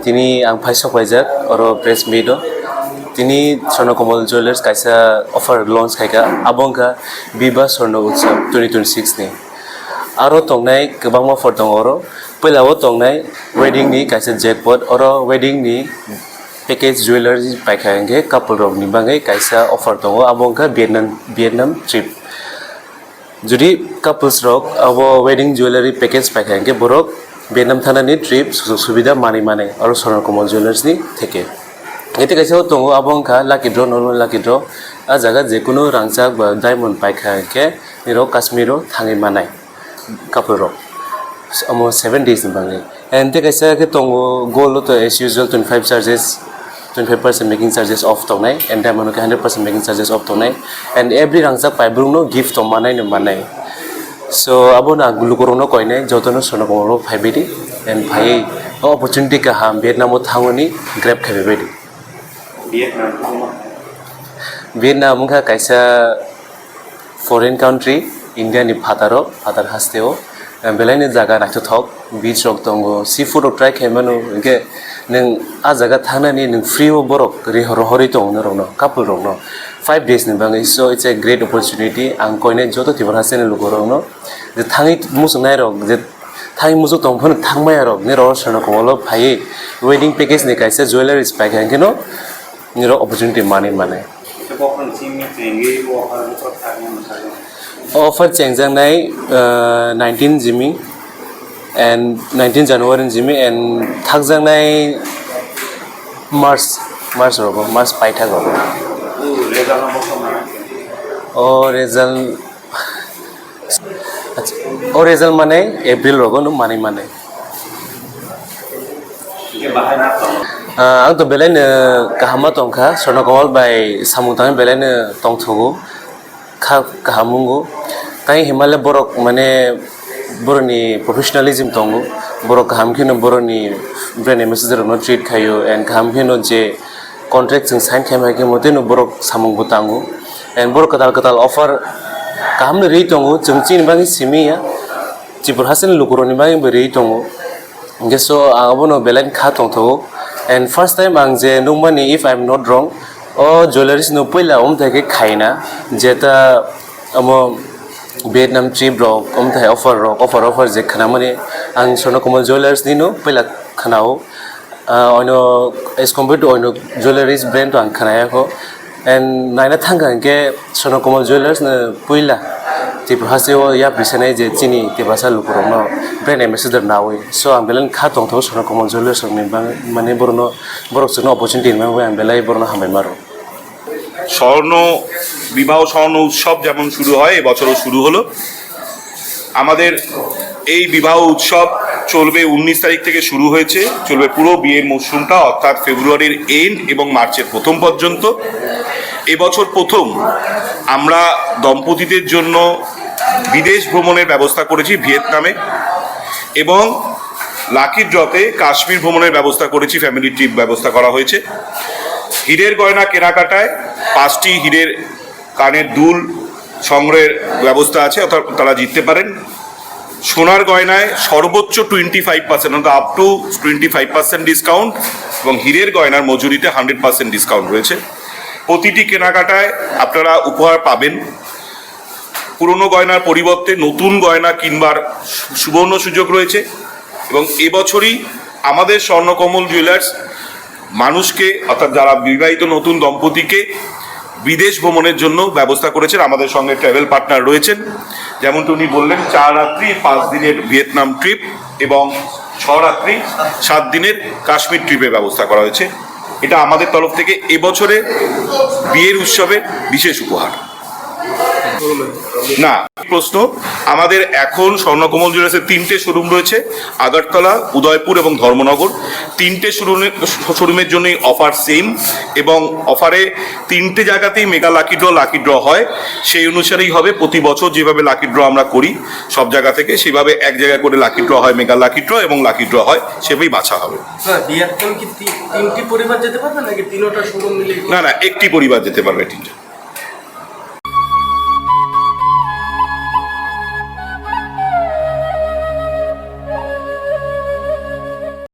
তিনি आं फाइसक बायजाक अरो प्रेस मीटो তিনি স্বর্ণকমল জুয়েলার্স কাইসা অফার লঞ্চ खायखा आबंखा बिबा स्वर्ण उत्सव 2026 नि आरो तंनाय गोबां अफार दं अरो पहिलाव तंनाय वेडिंग नि काइसा जैकपॉट अरो वेडिंग नि पैकेज ज्वेलरी पाइखांगे कपल रक नि बाङै काइसा अफार दं आबंखा वियतनाम ट्रिप जुदि कपल्स रक अब वेडिंग ज्वेलरी पैकेज पाइखांगे बरक वियतनाम थानानि ट्रिप सुजुग सुबिदा माने अरो स्वर्णकमल ज्वेलार्स नि थेके एते काइसा दं आबंखा लाकी ड्र नर्मल लाकी ड्र आ जागा जेकुनु रांचाक बा डायमंड पाइखांगे निरो काश्मीरो थाङै मानाय कपल रक almost 7 days ni bangai and te kaisa ke tong goal to as usual 25% making charges off tongnai and diamond ke 100% making charges off tongnai and every rangsa paibrung no gift to manai so abona gulukorong no koine jotono sono komoro phaibedi and phai opportunity ka ham vietnam o thangoni grab khabedi vietnam ka kaisa foreign country india ni father hasteo बेलायनो जागा नायथावथाव बीच रक दङ sea food try खालामनो इनके नों आ जागा थांनानै नों free बरक रहरै दङ रनो कापल रनो 5 days नि बाङै so it's a great opportunity आं कोइने जतो तिबर हासेने लुगो रनो जे थाङै मुसुक नाय रक जे थाङै मुसुक दङ फन थांबाय रक ने र सरनो कोमल फायै वेडिंग पैकेज नि काइसे ज्वेलरीज पाइ खांकेनो नि र अपॉर्चुनिटी माने offer chengjangnai 19 Jimmy and 19 January Jimmy and thakjangnai March rogo March paitha go result mane April rogo no mane ang to belain kahama tongkha Swarnakomal by samungtang belain tongthogo kahamungo tai himalaya borok mane boroni professionalism tongo borok kahamkhino boroni brand ambassador no treat khayo and kahamkhino je contract jing sign khamai ke moteno borok samung butango and borok katal offer kahamne rei tongo jungchin bangi simiya chipur hasen lukuroni bangi rei tongo geso abono belen kha tongtho and first time ang je nungmani if I'm not wrong jewelries no पहिला थके खाइना जेता Amo Vietnam trip रक थाय offer जे खाना माने आं स्वर्णकमल jewellers दिनो पहिला खानाओ अनो एज कम्पेयर टू अनो ज्वेलरीज ब्रांड आं खानायाखो एंड नायना थांगा के स्वर्णकमल ज्वेलर्स न पहिला तिब्रहासेओ या बिसनाय जे चिनी तिब्रासा लुकुरनो ब्रांड एम्बेसडर नावै सो आं बेलन खा तंथो स्वर्णकमल ज्वेलर्स माने बरनो बरकसनो अपॉर्चुनिटी माने आं बेलाय बरनो हामबाय मारो স্বর্ণ বিবাহ স্বর্ণ উৎসব যেমন শুরু হয় এবছরও শুরু হলো আমাদের এই বিবাহ উৎসব চলবে 19 তারিখ থেকে শুরু হয়েছে চলবে পুরো বিয়ের মৌসুমটা অর্থাৎ ফেব্রুয়ারির এন্ড এবং মার্চের প্রথম পর্যন্ত এবছর প্রথম আমরা দম্পতিদের জন্য বিদেশ ভ্রমণের ব্যবস্থা করেছি ভিয়েতনামে এবং লাকি ড্রতে কাশ্মীর ভ্রমণের ব্যবস্থা করেছি ফ্যামিলি ট্রিপ ব্যবস্থা করা হয়েছে হীরের গয়না কেনাকাটায় 5টি হীরের কানের দুল সংগ্রহের ব্যবস্থা আছে অর্থাৎ তারা জিততে পারেন সোনার গয়নায় সর্বোচ্চ 25% অর্থাৎ আপ টু 25% ডিসকাউন্ট এবং হীরের গয়নার মজুরিতে 100% ডিসকাউন্ট রয়েছে প্রতিটি কেনাকাটায় আপনারা উপহার পাবেন পুরনো গয়নার পরিবর্তে নতুন গয়না কিনবার সুবর্ণ সুযোগ রয়েছে এবং এবছরই আমাদের স্বর্ণকমল জুয়েলার্স মানুষকে অর্থাৎ যারা বিবাহিত নতুন দম্পতিকে বিদেশ ভ্রমণের জন্য ব্যবস্থা করেছেন আমাদের সঙ্গে ট্রাভেল পার্টনার রয়েছেন যেমনটা উনি বললেন 4 রাত্রি 5 দিনের ভিয়েতনাম ট্রিপ এবং 6 রাত্রি 7 দিনের কাশ্মীর ট্রিপের ব্যবস্থা করা হয়েছে এটা আমাদের তরফ থেকে এবছরে বিয়ের উৎসবের বিশেষ উপহার না প্রশ্ন আমাদের এখন স্বর্ণকমল জুয়েলার্সের 3টে শোরুম রয়েছে আগরতলা উদয়পুর এবং ধর্মনগর 3টে শোরুমের জন্যই অফার সেম এবং অফারে 3টে জায়গাতেই মেগা লাকি ড্র হয় সেই অনুসারেই হবে প্রতি বছর যেভাবে লাকি ড্র আমরা করি সব জায়গা থেকে সেভাবে এক জায়গায় করে লাকি ড্র হয় মেগা লাকি ড্র এবং লাকি ড্র হয় সেভাবেই বাছা হবে না একটি পরিবার যেতে পারবে 3টা শোরুম মিলে না একটি পরিবার যেতে পারবে 3টা